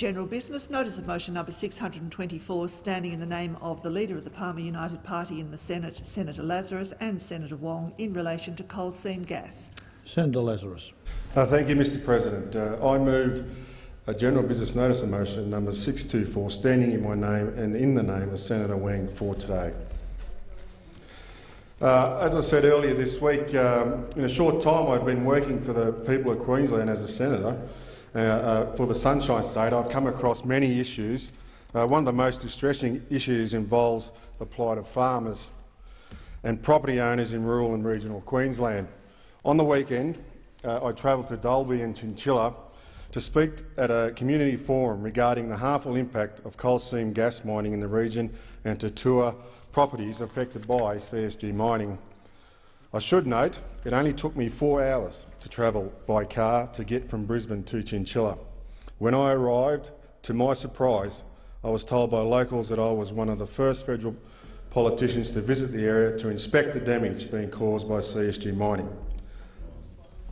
General business. Notice of motion number 624, standing in the name of the Leader of the Palmer United Party in the Senate, Senator Lazarus, and Senator Wong, in relation to coal seam gas. Senator Lazarus. Thank you, Mr President. I move a general business notice of motion number 624, standing in my name and in the name of Senator Wang, for today. As I said earlier this week, in a short time I've been working for the people of Queensland as a senator for the Sunshine State. I've come across many issues. One of the most distressing issues involves the plight of farmers and property owners in rural and regional Queensland. On the weekend, I travelled to Dalby and Chinchilla to speak at a community forum regarding the harmful impact of coal seam gas mining in the region and to tour properties affected by CSG mining. I should note it only took me 4 hours to travel by car to get from Brisbane to Chinchilla. When I arrived, to my surprise, I was told by locals that I was one of the first federal politicians to visit the area to inspect the damage being caused by CSG mining.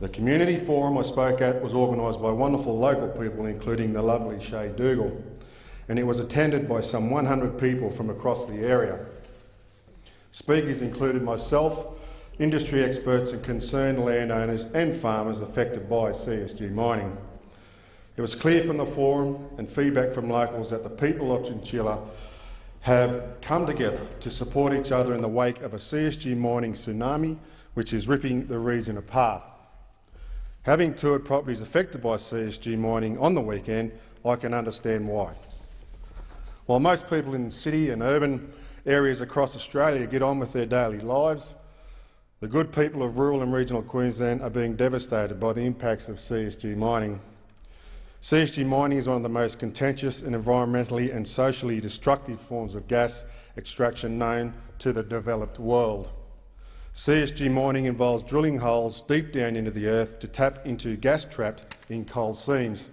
The community forum I spoke at was organised by wonderful local people, including the lovely Shay Dougal, and it was attended by some 100 people from across the area. Speakers included myself, industry experts and concerned landowners and farmers affected by CSG mining. It was clear from the forum and feedback from locals that the people of Chinchilla have come together to support each other in the wake of a CSG mining tsunami which is ripping the region apart. Having toured properties affected by CSG mining on the weekend, I can understand why. While most people in city and urban areas across Australia get on with their daily lives, the good people of rural and regional Queensland are being devastated by the impacts of CSG mining. CSG mining is one of the most contentious and environmentally and socially destructive forms of gas extraction known to the developed world. CSG mining involves drilling holes deep down into the earth to tap into gas trapped in coal seams.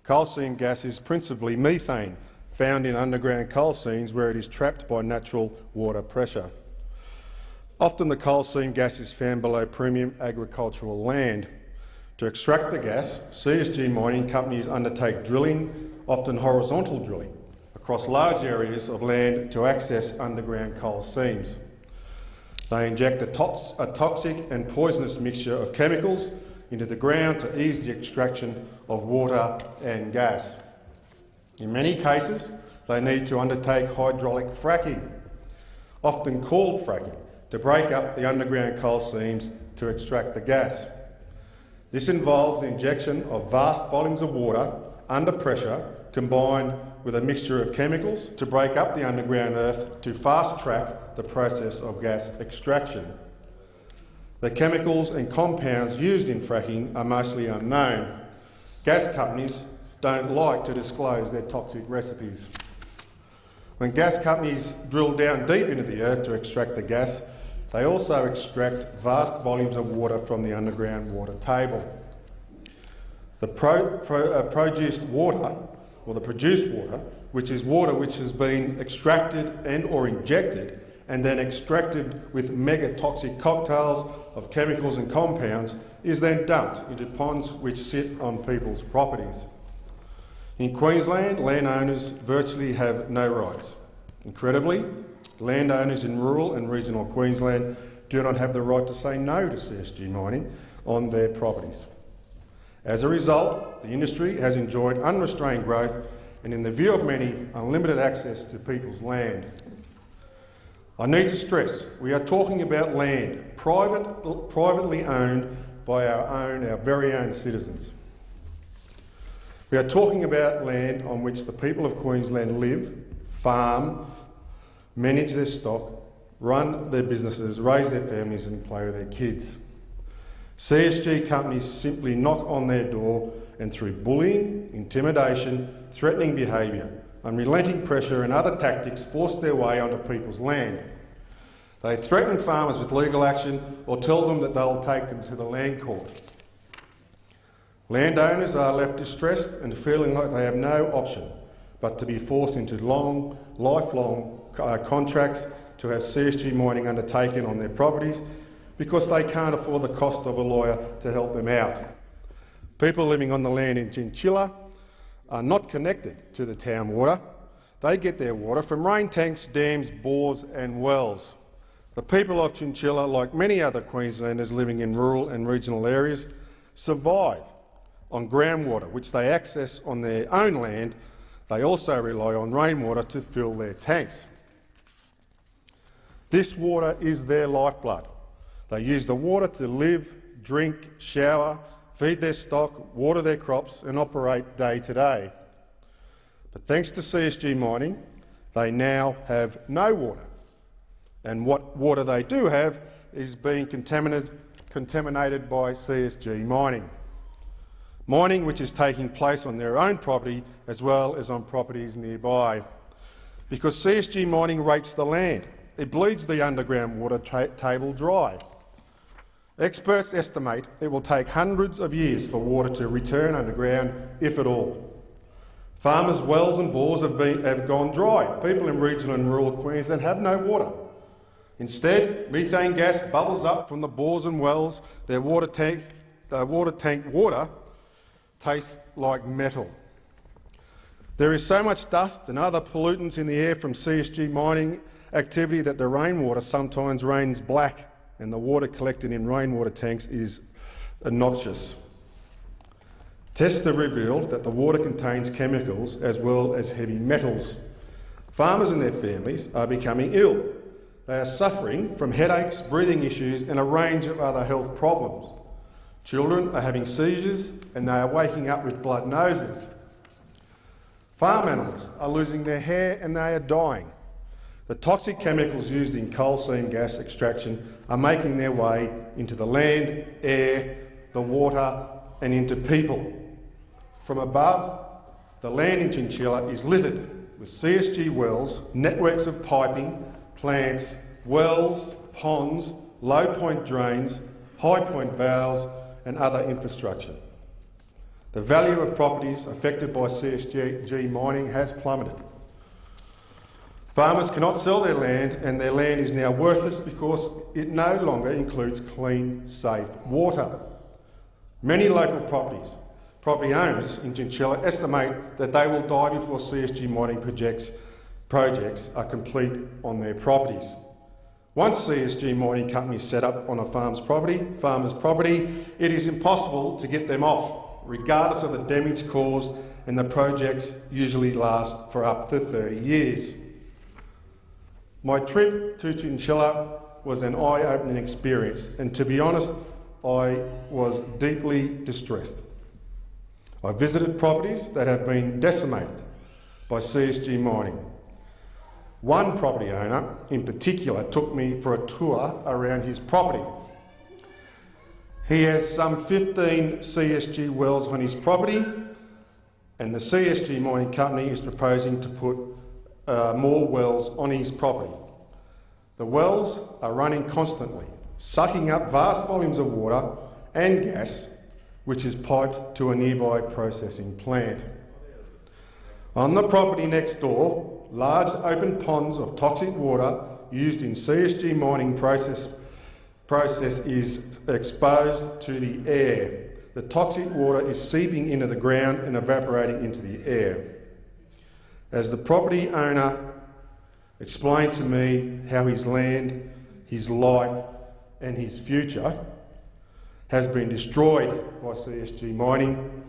Coal seam gas is principally methane, found in underground coal seams where it is trapped by natural water pressure. Often the coal seam gas is found below premium agricultural land. To extract the gas, CSG mining companies undertake drilling, often horizontal drilling, across large areas of land to access underground coal seams. They inject a toxic and poisonous mixture of chemicals into the ground to ease the extraction of water and gas. In many cases, they need to undertake hydraulic fracking, often called fracking, to break up the underground coal seams to extract the gas. This involves the injection of vast volumes of water under pressure combined with a mixture of chemicals to break up the underground earth to fast-track the process of gas extraction. The chemicals and compounds used in fracking are mostly unknown. Gas companies don't like to disclose their toxic recipes. When gas companies drill down deep into the earth to extract the gas, they also extract vast volumes of water from the underground water table. The produced water, which is water which has been extracted and or injected and then extracted with mega-toxic cocktails of chemicals and compounds, is then dumped into ponds which sit on people's properties. In Queensland, landowners virtually have no rights. Incredibly, landowners in rural and regional Queensland do not have the right to say no to CSG mining on their properties. As a result, the industry has enjoyed unrestrained growth and, in the view of many, unlimited access to people's land. I need to stress we are talking about land privately owned by our very own citizens. We are talking about land on which the people of Queensland live, farm, manage their stock, run their businesses, raise their families and play with their kids. CSG companies simply knock on their door and, through bullying, intimidation, threatening behaviour, unrelenting pressure and other tactics, force their way onto people's land. They threaten farmers with legal action or tell them that they'll take them to the land court. Landowners are left distressed and feeling like they have no option but to be forced into lifelong contracts to have CSG mining undertaken on their properties because they can't afford the cost of a lawyer to help them out. People living on the land in Chinchilla are not connected to the town water. They get their water from rain tanks, dams, bores and wells. The people of Chinchilla, like many other Queenslanders living in rural and regional areas, survive on groundwater, which they access on their own land. They also rely on rainwater to fill their tanks. This water is their lifeblood. They use the water to live, drink, shower, feed their stock, water their crops and operate day to day. But thanks to CSG mining, they now have no water. And what water they do have is being contaminated by CSG mining. Mining which is taking place on their own property as well as on properties nearby. Because CSG mining rapes the land. It bleeds the underground water table dry. Experts estimate it will take hundreds of years for water to return underground, if at all. Farmers' wells and bores have gone dry. People in regional and rural Queensland have no water. Instead, methane gas bubbles up from the bores and wells. Their water tank water tastes like metal. There is so much dust and other pollutants in the air from CSG mining activity that the rainwater sometimes rains black, and the water collected in rainwater tanks is noxious. Tests have revealed that the water contains chemicals as well as heavy metals. Farmers and their families are becoming ill. They are suffering from headaches, breathing issues and a range of other health problems. Children are having seizures and they are waking up with blood noses. Farm animals are losing their hair and they are dying. The toxic chemicals used in coal seam gas extraction are making their way into the land, air, the water and into people. From above, the land in Chinchilla is littered with CSG wells, networks of piping, plants, wells, ponds, low point drains, high point valves and other infrastructure. The value of properties affected by CSG mining has plummeted. Farmers cannot sell their land and their land is now worthless because it no longer includes clean, safe water. Many local property owners in Chinchilla estimate that they will die before CSG mining projects are complete on their properties. Once CSG mining companies set up on a farmer's property, it is impossible to get them off, regardless of the damage caused, and the projects usually last for up to 30 years. My trip to Chinchilla was an eye-opening experience, and to be honest, I was deeply distressed. I visited properties that have been decimated by CSG mining. One property owner in particular took me for a tour around his property. He has some 15 CSG wells on his property, and the CSG mining company is proposing to put more wells on his property. The wells are running constantly, sucking up vast volumes of water and gas, which is piped to a nearby processing plant. On the property next door, large open ponds of toxic water used in CSG mining process is exposed to the air. The toxic water is seeping into the ground and evaporating into the air. As the property owner explained to me how his land, his life and his future has been destroyed by CSG mining,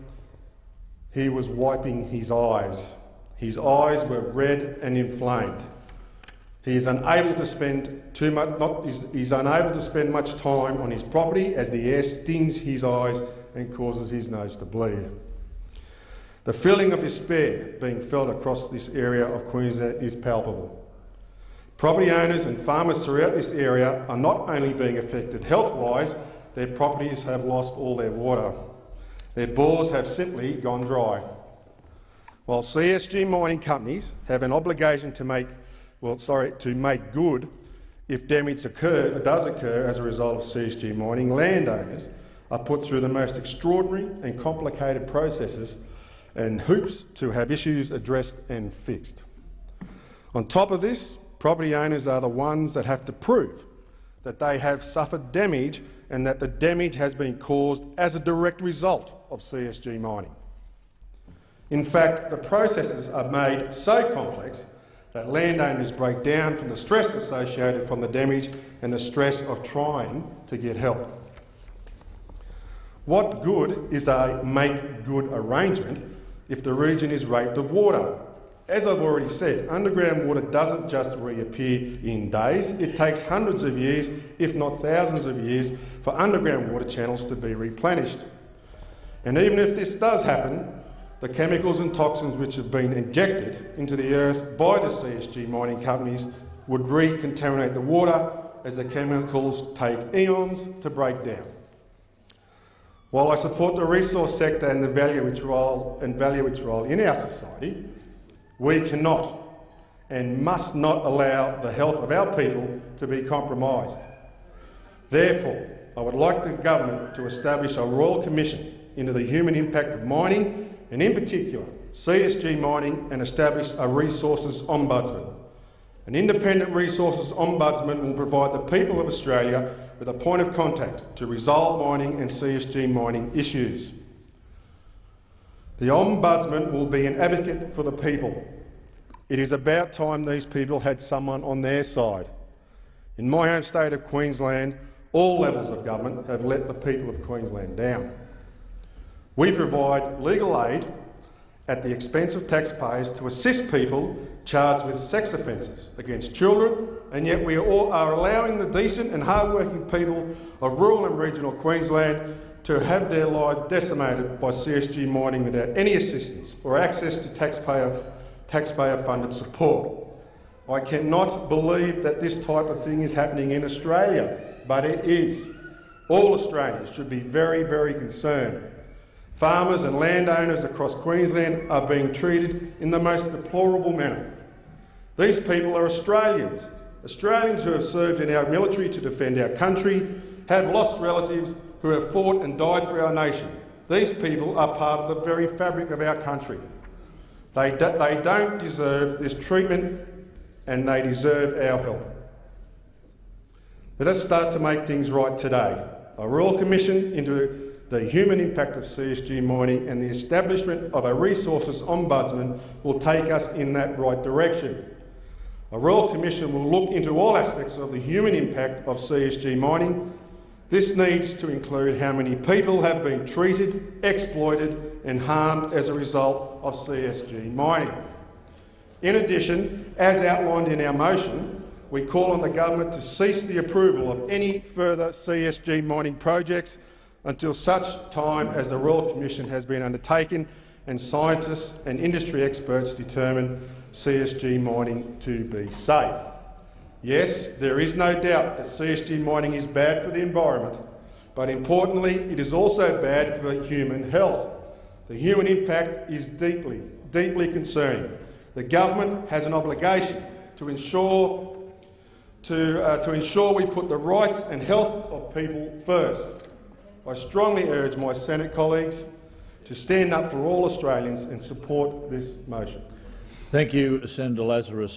he was wiping his eyes. His eyes were red and inflamed. He is unable to spend much time on his property as the air stings his eyes and causes his nose to bleed. The feeling of despair being felt across this area of Queensland is palpable. Property owners and farmers throughout this area are not only being affected health-wise, their properties have lost all their water. Their bores have simply gone dry. While CSG mining companies have an obligation to make good if damage does occur as a result of CSG mining, landowners are put through the most extraordinary and complicated processes and hoops to have issues addressed and fixed. On top of this, property owners are the ones that have to prove that they have suffered damage and that the damage has been caused as a direct result of CSG mining. In fact, the processes are made so complex that landowners break down from the stress associated from the damage and the stress of trying to get help. What good is a make-good arrangement if the region is raped of water? As I've already said, underground water doesn't just reappear in days. It takes hundreds of years, if not thousands of years, for underground water channels to be replenished. And even if this does happen, the chemicals and toxins which have been injected into the earth by the CSG mining companies would recontaminate the water, as the chemicals take eons to break down. While I support the resource sector and value its role in our society, we cannot and must not allow the health of our people to be compromised. Therefore, I would like the government to establish a Royal Commission into the human impact of mining, and in particular CSG mining, and establish a Resources Ombudsman. An independent Resources Ombudsman will provide the people of Australia with a point of contact to resolve mining and CSG mining issues. The Ombudsman will be an advocate for the people. It is about time these people had someone on their side. In my home state of Queensland, all levels of government have let the people of Queensland down. We provide legal aid at the expense of taxpayers to assist people charged with sex offences against children, and yet we are allowing the decent and hard-working people of rural and regional Queensland to have their lives decimated by CSG mining without any assistance or access to taxpayer-funded support. I cannot believe that this type of thing is happening in Australia, but it is. All Australians should be very, very concerned. Farmers and landowners across Queensland are being treated in the most deplorable manner. These people are Australians, Australians who have served in our military to defend our country, have lost relatives who have fought and died for our nation. These people are part of the very fabric of our country. They don't deserve this treatment, and they deserve our help. Let us start to make things right today. A Royal Commission into the human impact of CSG mining and the establishment of a Resources Ombudsman will take us in that right direction. A Royal Commission will look into all aspects of the human impact of CSG mining. This needs to include how many people have been treated, exploited and harmed as a result of CSG mining. In addition, as outlined in our motion, we call on the government to cease the approval of any further CSG mining projects until such time as the Royal Commission has been undertaken and scientists and industry experts determine CSG mining to be safe. Yes, there is no doubt that CSG mining is bad for the environment, but importantly, it is also bad for human health. The human impact is deeply, deeply concerning. The government has an obligation to ensure we put the rights and health of people first. I strongly urge my Senate colleagues to stand up for all Australians and support this motion. Thank you, Senator Lazarus.